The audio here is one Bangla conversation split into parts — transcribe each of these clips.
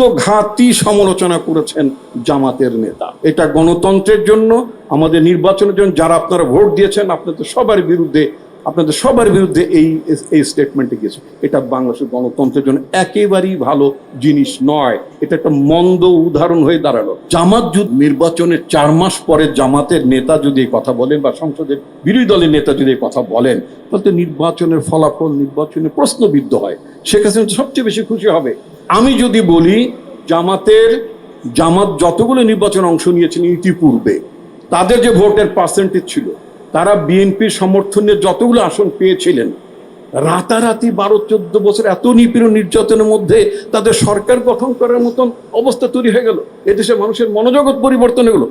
আত্মঘাতী সমালোচনা করেছেন জামাতের নেতা। এটা গণতন্ত্রের জন্য, আমাদের নির্বাচনের জন্য যারা আপনারা ভোট দিয়েছেন আপনাদের সবার বিরুদ্ধে এই স্টেটমেন্টে গিয়েছে। এটা বাংলাদেশের গণতন্ত্রের জন্য একেবারেই ভালো জিনিস নয়। এটা একটা মন্দ উদাহরণ হয়ে দাঁড়ালো। জামাত যদি নির্বাচনের 4 মাস পরে জামাতের নেতা যদি এই কথা বলেন বা সংসদের বিরোধী দলের নেতা যদি এই কথা বলেন, তাহলে নির্বাচনের ফলাফল নির্বাচনে প্রশ্নবিদ্ধ হয়। শেখ হাসিনা সবচেয়ে বেশি খুশি হবে। আমি যদি বলি জামাত যতগুলো নির্বাচনে অংশ নিয়েছেন ইতিপূর্বে, তাদের যে ভোটের পার্সেন্টেজ ছিল, তারা বিএনপির সমর্থনে যতগুলো আসন পেয়েছিলেন, রাতারাতি 12-14 বছর এত নিপীড়ন নির্যাতনের মধ্যে তাদের সরকার গঠন করার মতন অবস্থা তৈরি হয়ে গেল। এদেশে মানুষের মনোজগৎ পরিবর্তন হলো।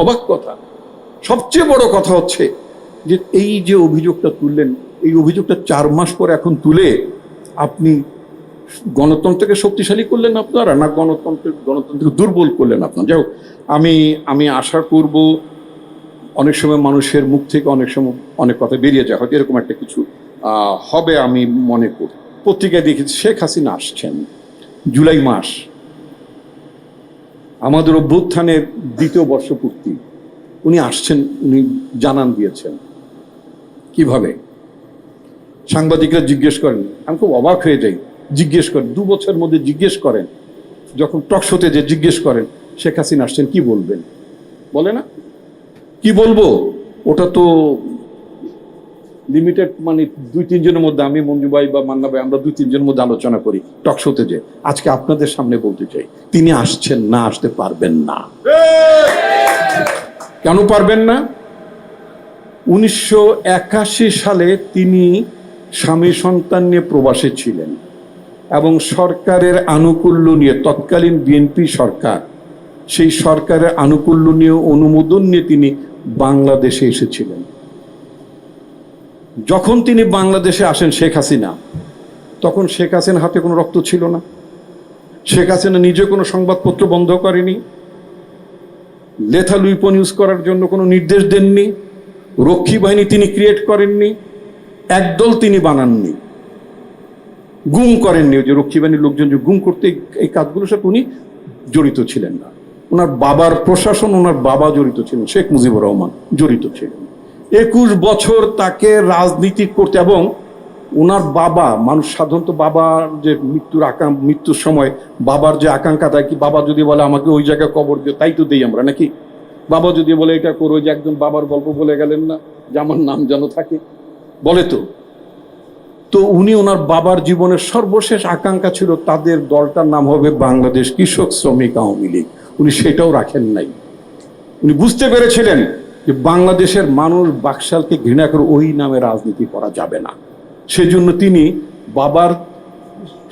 অবাক কথা। সবচেয়ে বড় কথা হচ্ছে যে এই যে অভিযোগটা তুললেন, এই অভিযোগটা 4 মাস পর এখন তুলে আপনি গণতন্ত্রকে শক্তিশালী করলেন আপনারা, না গণতন্ত্রকে দুর্বল করলেন আপনারা? যাই হোক, আমি আশা করব অনেক সময় মানুষের মুখ থেকে অনেক সময় অনেক কথা বেরিয়ে যায়, হয়তো এরকম একটা কিছু হবে আমি মনে করি। পত্রিকায় দেখেছি শেখ হাসিনা আসছেন জুলাই মাস, আমাদের অভ্যুত্থানের 2য় বর্ষপূর্তি, উনি আসছেন, উনি জানান দিয়েছেন। কিভাবে? সাংবাদিকরা জিজ্ঞেস করেন, আমি খুব অবাক হয়ে যাই। জিজ্ঞেস করেন 2 বছরের মধ্যে জিজ্ঞেস করেন, যখন টক শোতে যে জিজ্ঞেস করেন শেখ হাসিনা আসছেন, কি বলবেন? বলে না কি বলবো, ওটা তো লিমিটেড, মানে 2-3 জনের মধ্যে, আমি মঞ্জু ভাই বা মান্না ভাই, আমরা 2-3 জনের মধ্যে আলোচনা করি টক শোতে। যে আজকে আপনাদের সামনে বলতে চাই, তিনি আসছেন না, আসতে পারবেন না। কেন পারবেন না? 1981 সালে তিনি স্বামী সন্তান নিয়ে প্রবাসে ছিলেন এবং সরকারের আনুকূল্য নিয়ে, তৎকালীন বিএনপি সরকার, সেই সরকারের আনুকূল্য নিয়ে, অনুমোদন নিয়ে তিনি বাংলাদেশে এসেছিলেন। যখন তিনি বাংলাদেশে আসেন শেখ হাসিনা, তখন শেখ হাসিনার হাতে কোনো রক্ত ছিল না। শেখ হাসিনা নিজে কোনো সংবাদপত্র বন্ধ করেনি, লেথাল উইপন ইউজ করার জন্য কোনো নির্দেশ দেননি, রক্ষী বাহিনী তিনি ক্রিয়েট করেননি, একদল তিনি বানাননি, গুম করেননি। যে রক্ষী বাহিনীর লোকজন যে গুম করতে, এই কাজগুলোর সাথে উনি জড়িত ছিলেন না। ওনার বাবার প্রশাসন, ওনার বাবা জড়িত ছিলেন, শেখ মুজিবুর রহমান জড়িত ছিলেন। 21 বছর তাকে রাজনীতি করতে, এবং ওনার বাবা, মানুষ সাধারণত বাবার যে মৃত্যুর সময় বাবার যে আকাঙ্ক্ষা থাকে, কি বাবা যদি বলে আমাকে ওই জায়গায় কবর দিও, তাই তো দেই আমরা নাকি? বাবা যদি বলে এটা করো, যে একজন বাবার গল্প বলে গেলেন না যে আমার নাম যেন থাকে, বলে তো উনি, ওনার বাবার জীবনের সর্বশেষ আকাঙ্ক্ষা ছিল তাদের দলটার নাম হবে বাংলাদেশ কৃষক শ্রমিক আওয়ামী লীগ। উনি সেটাও রাখেন নাই। উনি বুঝতে পেরেছিলেন যে বাংলাদেশের মানুষ বাকশালকে ঘৃণা করে ওই নামে রাজনীতি করা যাবে না। সেজন্য তিনি বাবার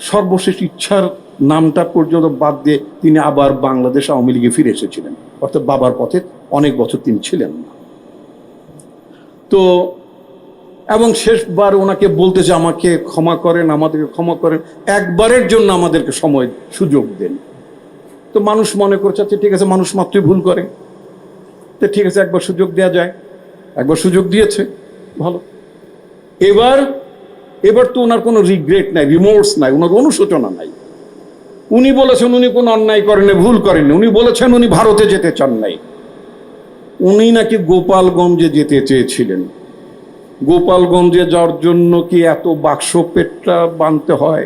সর্বশেষ ইচ্ছার নামটা পর্যন্ত বাদ দিয়ে তিনি আবার বাংলাদেশ আওয়ামী লীগে ফিরে এসেছিলেন। অর্থাৎ বাবার পথে অনেক বছর তিনি ছিলেন না। তো এবং শেষবার ওনাকে বলতে যে আমাকে ক্ষমা করেন, আমাদেরকে ক্ষমা করেন, একবারের জন্য আমাদেরকে সুযোগ দেন। তো মানুষ মনে করছে আচ্ছা ঠিক আছে, মানুষ মাত্রই ভুল করে, তো ঠিক আছে একবার সুযোগ দেওয়া যায়। একবার সুযোগ দিয়েছে, ভালো। এবার তো ওনার কোনো রিগ্রেট নাই, রিমোর্স নাই, ওনার অনুশোচনা নাই। উনি বলেছেন উনি কোনো অন্যায় করেননি, ভুল করেননি। উনি বলেছেন উনি ভারতে যেতে চান নাই। উনি নাকি গোপালগঞ্জে যেতে চেয়েছিলেন। গোপালগঞ্জে যাওয়ার জন্য কি এত বাক্স পেটটা বাঁধতে হয়?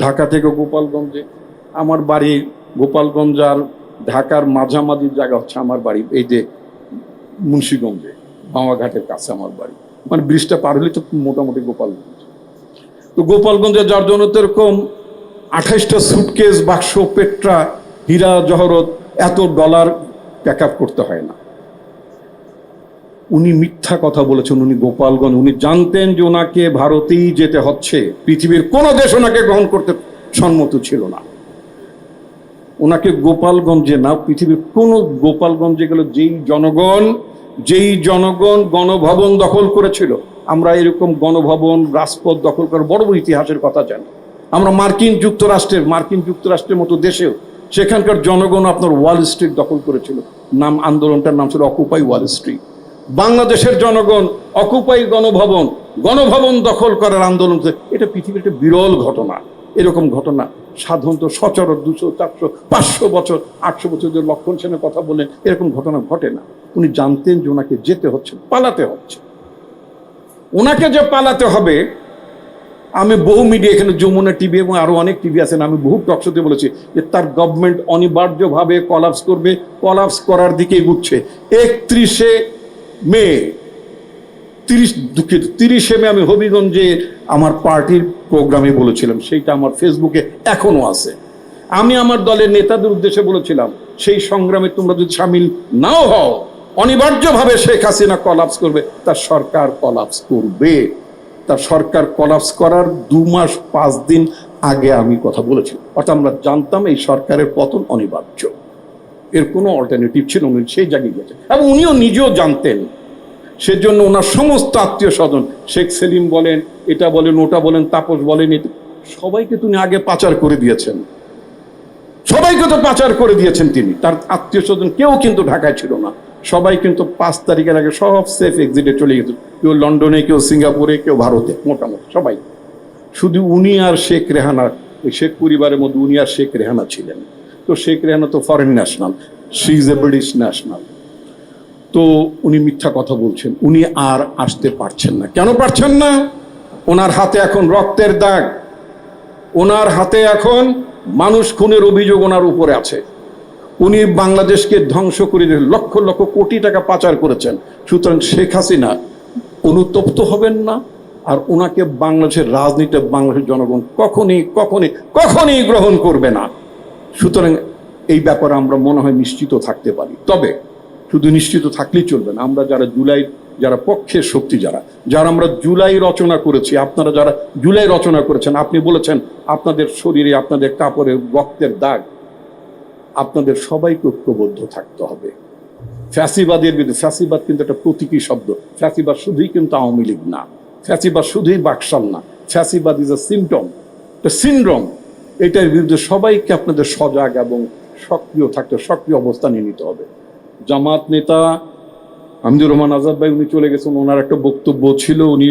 ঢাকা থেকে গোপালগঞ্জে, আমার বাড়ি গোপালগঞ্জ আর ঢাকার মাঝামাঝি জায়গা হচ্ছে আমার বাড়ি, এই যে মুন্সিগঞ্জে, বামাঘাটের কাছে আমার বাড়ি, মানে ব্রিজটা পার হলে তো মোটামুটি গোপালগঞ্জ। তো গোপালগঞ্জে যাওয়ার জন্য তো এরকম 28টা সুটকেস, বাক্স পেট্রা, হীরা জহরত, এত ডলার প্যাক আপ করতে হয় না। উনি মিথ্যা কথা বলেছেন। উনি গোপালগঞ্জ, উনি জানতেন যে ওনাকে ভারতেই যেতে হচ্ছে, পৃথিবীর কোনো দেশ ওনাকে গ্রহণ করতে সম্মত ছিল না। ওনাকে গোপালগঞ্জে না, পৃথিবীর কোনো গোপালগঞ্জে গেল যেই জনগণ গণভবন দখল করেছিল। আমরা এরকম গণভবন, রাজপথ দখল করার বড় বড় ইতিহাসের কথা জানি। আমরা মার্কিন যুক্তরাষ্ট্রের মতো দেশেও সেখানকার জনগণ আপনার ওয়াল স্ট্রিট দখল করেছিল। আন্দোলনটার নাম ছিল অকুপাই ওয়াল স্ট্রিট। বাংলাদেশের জনগণ অকুপাই গণভবন দখল করার আন্দোলন, এটা পৃথিবীর একটা বিরল ঘটনা। এরকম ঘটনা সাধারণত সচরাচর 200, 400, 500 বছর, 800 বছর যে লক্ষণ সেনের কথা বলেন, এরকম ঘটনা ঘটে না। উনি জানতেন যে ওনাকে যেতে হচ্ছে, পালাতে হচ্ছে। ওনাকে যে পালাতে হবে, আমি বহু মিডিয়া, এখানে যমুনা টিভি এবং আরো অনেক টিভি আছেন, আমি বহু টকশোতে বলেছি যে তার গভর্নমেন্ট অনিবার্যভাবে কলাপস করবে, কলাপস করার দিকে এগুচ্ছে। 31শে মে 30শে মে আমি হবিগঞ্জে আমার পার্টির প্রোগ্রামে বলেছিলাম, সেইটা আমার ফেসবুকে এখনো আছে। আমি আমার দলের নেতাদের উদ্দেশ্যে বলেছিলাম, সেই সংগ্রামে তোমরা যদি সামিল নাও হও, অনিবার্যভাবে শেখ হাসিনা কলাপস করবে, তার সরকার কলাপস করবে। তার সরকার কলাপস করার 2 মাস 5 দিন আগে আমি কথা বলেছিলাম। অর্থাৎ আমরা জানতাম এই সরকারের পতন অনিবার্য, এর কোনো অল্টারনেটিভ ছিল না, সেই জায়গায় গেছে। এবং উনিও নিজেও জানতেন। সেজন্য ওনার সমস্ত আত্মীয় স্বজন, শেখ সেলিম বলেন, এটা বলেন, ওটা বলেন, তাপস বলেন, সবাইকে তিনি আগে পাচার করে দিয়েছেন। সবাইকে তো পাচার করে দিয়েছেন তিনি। তার আত্মীয় স্বজন কেউ কিন্তু ঢাকায় ছিল না, সবাই কিন্তু 5 তারিখের আগে সব সেফ এক্সিটে চলে গেছে। কেউ লন্ডনে, কেউ সিঙ্গাপুরে, কেউ ভারতে, মোটামুটি সবাই। শুধু উনি আর শেখ রেহানা, ওই শেখ পরিবারের মধ্যে উনি আর শেখ রেহানা ছিলেন। তো শেখ রেহানা তো foreign national, she is a British national. তো উনি মিথ্যা কথা বলছেন, উনি আর আসতে পারছেন না। কেন পারছেন না? ওনার হাতে এখন রক্তের দাগ, ওনার হাতে এখন মানুষ খুনের অভিযোগ ওনার উপরে আছে। উনি বাংলাদেশকে ধ্বংস করে লক্ষ লক্ষ কোটি টাকা পাচার করেছেন। সুতরাং শেখ হাসিনা অনুতপ্ত হবেন না, আর ওনাকে বাংলাদেশের রাজনীতিতে বাংলাদেশের জনগণ কখনই গ্রহণ করবে না। সুতরাং এই ব্যাপারে আমরা মনে হয় নিশ্চিত থাকতে পারি। তবে শুধু নিশ্চিত থাকলেই চলবে না। আমরা যারা পক্ষের শক্তি, যারা আমরা জুলাই রচনা করেছি, আপনারা যারা জুলাই রচনা করেছেন, আপনি বলেছেন আপনাদের শরীরে, আপনাদের কাপড়ে রক্তের দাগ, আপনাদের সবাইকে ঐক্যবদ্ধ থাকতে হবে। ফ্যাসিবাদের বিরুদ্ধে, ফ্যাসিবাদ কিন্তু একটা প্রতীকী শব্দ, ফ্যাসিবাদ শুধুই কিন্তু আওয়ামী লীগ না, ফ্যাসিবাদ শুধুই বাকশাল না, ফ্যাসিবাদ ইজ এ সিমটম, সিনড্রোম। এটার বিরুদ্ধে সবাইকে আপনাদের সজাগ এবং সক্রিয় থাকতে, সক্রিয় অবস্থান নিতে হবে। জামাত নেতা হামিদুর রহমান আজাদ ভাই, উনি চলে গেছেন, ওনার একটা বক্তব্য ছিল, উনি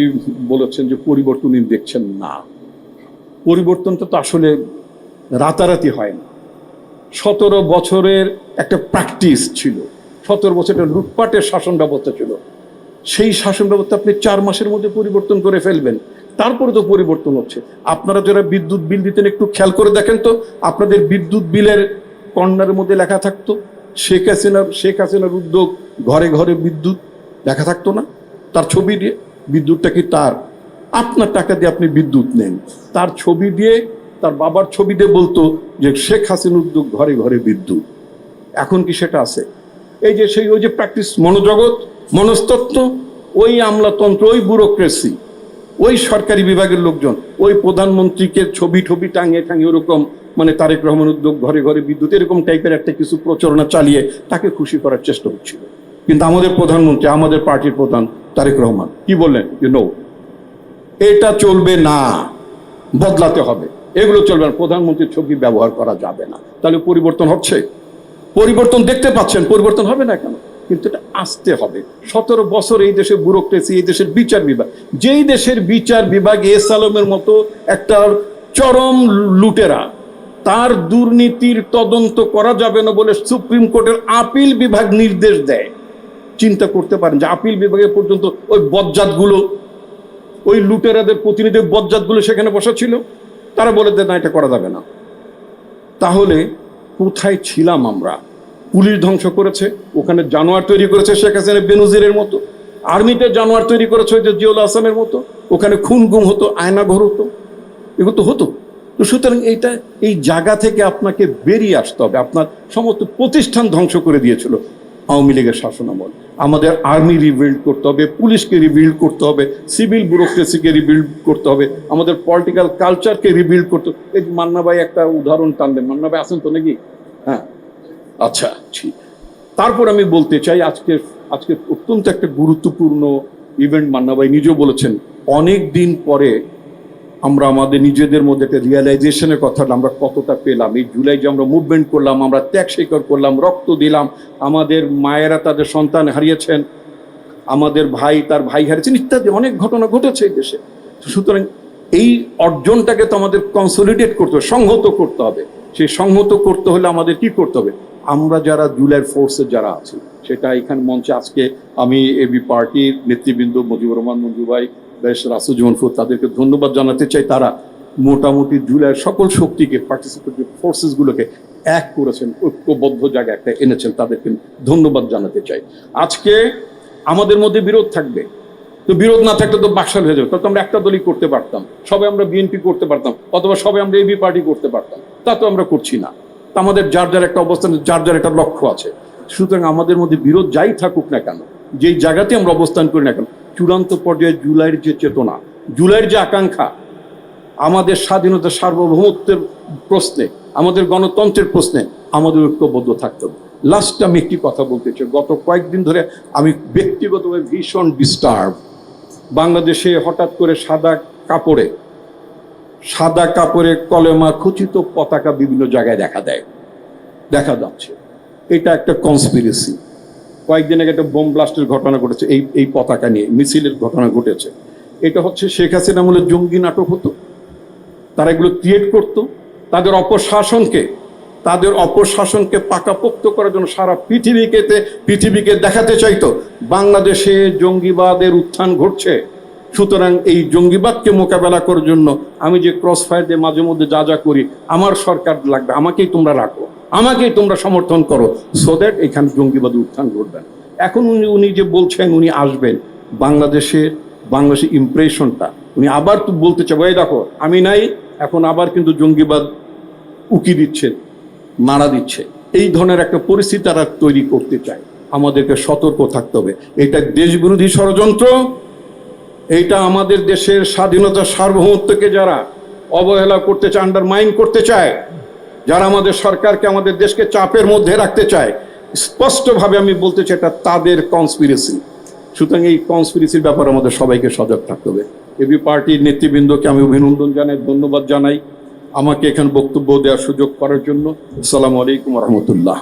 বলেছেন যে পরিবর্তন উনি দেখছেন না। পরিবর্তনটা তো আসলে রাতারাতি হয় না। 17 বছরের একটা প্র্যাকটিস ছিল, 17 বছরের লুটপাটের শাসন ব্যবস্থা ছিল। সেই শাসন ব্যবস্থা আপনি 4 মাসের মধ্যে পরিবর্তন করে ফেলবেন, তারপরে তো পরিবর্তন হচ্ছে। আপনারা যারা বিদ্যুৎ বিল দিতেন, একটু খেয়াল করে দেখেন তো, আপনাদের বিদ্যুৎ বিলের কর্নারের মধ্যে লেখা থাকতো শেখ হাসিনার উদ্যোগ, ঘরে ঘরে বিদ্যুৎ, লেখা থাকতো না? তার ছবি দিয়ে, বিদ্যুৎটা কি তার? আপনার টাকা দিয়ে আপনি বিদ্যুৎ নেন, তার ছবি দিয়ে, তার বাবার ছবি দিয়ে বলতো যে শেখ হাসিনার উদ্যোগ, ঘরে ঘরে বিদ্যুৎ। এখন কি সেটা আছে? এই যে ওই যে প্র্যাকটিস, মনোজগৎ, মনস্তত্ত্ব, ওই আমলাতন্ত্র, ওই ব্যুরোক্রেসি, ওই সরকারি বিভাগের লোকজন, ওই প্রধানমন্ত্রীকে ছবি টাঙিয়ে ওরকম, মানে তারেক রহমান উদ্যোগ, ঘরে ঘরে বিদ্যুৎ, এরকম টাইপের একটা কিছু প্রচারণা চালিয়ে তাকে খুশি করার চেষ্টা হচ্ছিল। কিন্তু আমাদের প্রধানমন্ত্রী, আমাদের পার্টির প্রধান তারেক রহমান কি বললেন? এটা চলবে না, বদলাতে হবে, এগুলো চলবে না, প্রধানমন্ত্রীর ছবি ব্যবহার করা যাবে না। তাহলে পরিবর্তন হচ্ছে, পরিবর্তন দেখতে পাচ্ছেন, পরিবর্তন হবে না কেন? কিন্তু এটা আসতে হবে। 17 বছর এই দেশে ব্যুরোক্রেসি, এই দেশের বিচার বিভাগ, যেই দেশের বিচার বিভাগ এস আলমের মতো একটা চরম লুটেরা, তার দুর্নীতির তদন্ত করা যাবে না বলে সুপ্রিম কোর্টের আপিল বিভাগ নির্দেশ দেয়। চিন্তা করতে পারেন যে আপিল বিভাগে পর্যন্ত ওই বজ্জাতগুলো, ওই লুটেরাদের প্রতিনিধি বজ্জাতগুলো সেখানে বসা ছিল, তারা বলে দেয় না, এটা করা যাবে না। তাহলে কোথায় ছিলাম আমরা? পুলিশ ধ্বংস করেছে, ওখানে জানোয়ার তৈরি করেছে শেখ হাসিনা বেনজিরের মতো, আর্মিতে জানোয়ার তৈরি করেছে যে জিয়াউল হাসানের মতো, ওখানে খুন গুম হতো, আয়না ঘর হতো, এগুলো তো হতো। তো সুতরাং এই জায়গা থেকে আপনাকে বেরিয়ে আসতে হবে। আপনার সমস্ত প্রতিষ্ঠান ধ্বংস করে দিয়েছিল আওয়ামী লীগের শাসনামল। আমাদের আর্মি রিবিল্ড করতে হবে, পুলিশকে রিবিল্ড করতে হবে, সিভিল ব্যুরোক্রেসিকে রিবিল্ড করতে হবে, আমাদের পলিটিক্যাল কালচারকে রিবিল্ড করতে হবে। এই মান্না ভাই একটা উদাহরণ টানলেন, মান্না ভাই আছেন তো নাকি? হ্যাঁ, আচ্ছা, ঠিক। তারপর আমি বলতে চাই, আজকে অত্যন্ত একটা গুরুত্বপূর্ণ ইভেন্ট, মান্না ভাই নিজেও বলেছেন, অনেক দিন পরে আমরা আমাদের নিজেদের মধ্যে একটা রিয়েলাইজেশনের কথা, আমরা কতটা পেলাম। এই জুলাই যে আমরা মুভমেন্ট করলাম, আমরা ত্যাগ স্বীকার করলাম, রক্ত দিলাম, আমাদের মায়েরা তাদের সন্তান হারিয়েছেন, আমাদের ভাই তার ভাই হারিয়েছেন, ইত্যাদি অনেক ঘটনা ঘটেছে এই দেশে। সুতরাং এই অর্জনটাকে তো আমাদের কনসলিডেট করতে হবে, সংহত করতে হবে। সেই সংহত করতে হলে আমাদের কি করতে হবে? আমরা যারা জুলাইয়ের ফোর্সে যারা আছি, সেটা এখানে মঞ্চে আজকে আমি এবি পার্টির নেতৃবৃন্দ মুজিবুর রহমান মঞ্জু ভাই, বেশ রাসুজ্জামান ফুদ, তাদেরকে ধন্যবাদ জানাতে চাই। তারা মোটামুটি জুলাইয়ের সকল শক্তিকে, পার্টিসিপেটরি ফোর্সেসগুলোকে এক করেছেন, ঐক্যবদ্ধ জায়গায় একটা এনেছেন, তাদেরকে ধন্যবাদ জানাতে চাই। আজকে আমাদের মধ্যে বিরোধ থাকবে, তো বিরোধ না থাকলে তো বাকশাল হয়ে যাবে। তখন আমরা একটা দলই করতে পারতাম, সবাই আমরা বিএনপি করতে পারতাম, অথবা সবাই আমরা এবি পার্টি করতে পারতাম। তা তো আমরা করছি না। তো আমাদের যার যার একটা অবস্থান, যার যার একটা লক্ষ্য আছে। সুতরাং আমাদের মধ্যে বিরোধ যাই থাকুক না কেন, যেই জায়গাতে আমরা অবস্থান করি না কেন, চূড়ান্ত পর্যায়ে জুলাইয়ের যে চেতনা, জুলাইয়ের যে আকাঙ্ক্ষা, আমাদের স্বাধীনতা সার্বভৌমত্বের প্রশ্নে, আমাদের গণতন্ত্রের প্রশ্নে আমাদের ঐক্যবদ্ধ থাকতে হবে। লাস্ট আমি একটি কথা বলতে চাই। গত কয়েকদিন ধরে আমি ব্যক্তিগতভাবে ভীষণ ডিস্টার্ব। বাংলাদেশে হঠাৎ করে সাদা কাপড়ে কলেমা খচিত পতাকা বিভিন্ন জায়গায় দেখা যাচ্ছে। এটা একটা কনস্পিরেসি। কয়েকদিন আগে একটা বোম ব্লাস্টের ঘটনা ঘটেছে, এই পতাকা নিয়ে মিছিলের ঘটনা ঘটেছে। এটা হচ্ছে শেখ হাসিনা আমলে জঙ্গি নাটক হতো, তারা এগুলো ক্রিয়েট করতো। তাদের অপশাসনকে পাকাপোক্ত করার জন্য সারা পৃথিবীকে দেখাতে চাইতো বাংলাদেশে জঙ্গিবাদের উত্থান ঘটছে। সুতরাং এই জঙ্গিবাদকে মোকাবেলা করার জন্য আমি যে ক্রস ফায়ার দিয়ে মাঝে মধ্যে যা করি, আমার সরকার লাগবে, আমাকেই তোমরা রাখো, আমাকেই তোমরা সমর্থন করো, সো দ্যাট এখানে জঙ্গিবাদের উত্থান ঘটবে। এখন উনি যে বলছেন উনি আসবেন, বাংলাদেশের ইমপ্রেশনটা উনি আবার তো বলতে চাই, এই দেখো আমি নাই, এখন আবার কিন্তু জঙ্গিবাদ উকি দিচ্ছে, মারা দিচ্ছে। এই ধরনের একটা পরিস্থিতি তারা তৈরি করতে চায়। আমাদেরকে সতর্ক থাকতে হবে। এটা দেশবিরোধী ষড়যন্ত্র। এইটা আমাদের দেশের স্বাধীনতা সার্বভৌমত্বকে যারা অবহেলা করতে চায়, আন্ডারমাইন করতে চায়, যারা আমাদের সরকারকে, আমাদের দেশকে চাপের মধ্যে রাখতে চায়, স্পষ্টভাবে আমি বলতে চাই এটা তাদের কনস্পিরেসি। সুতরাং এই কনস্পিরেসির ব্যাপারে আমাদের সবাইকে সজাগ থাকতে হবে। এবি পার্টির নেতৃবৃন্দকে আমি অভিনন্দন জানাই, ধন্যবাদ জানাই আমাকে এখানে বক্তব্য দেওয়ার সুযোগ করার জন্য। আসসালামু আলাইকুম রহমতুল্লাহ।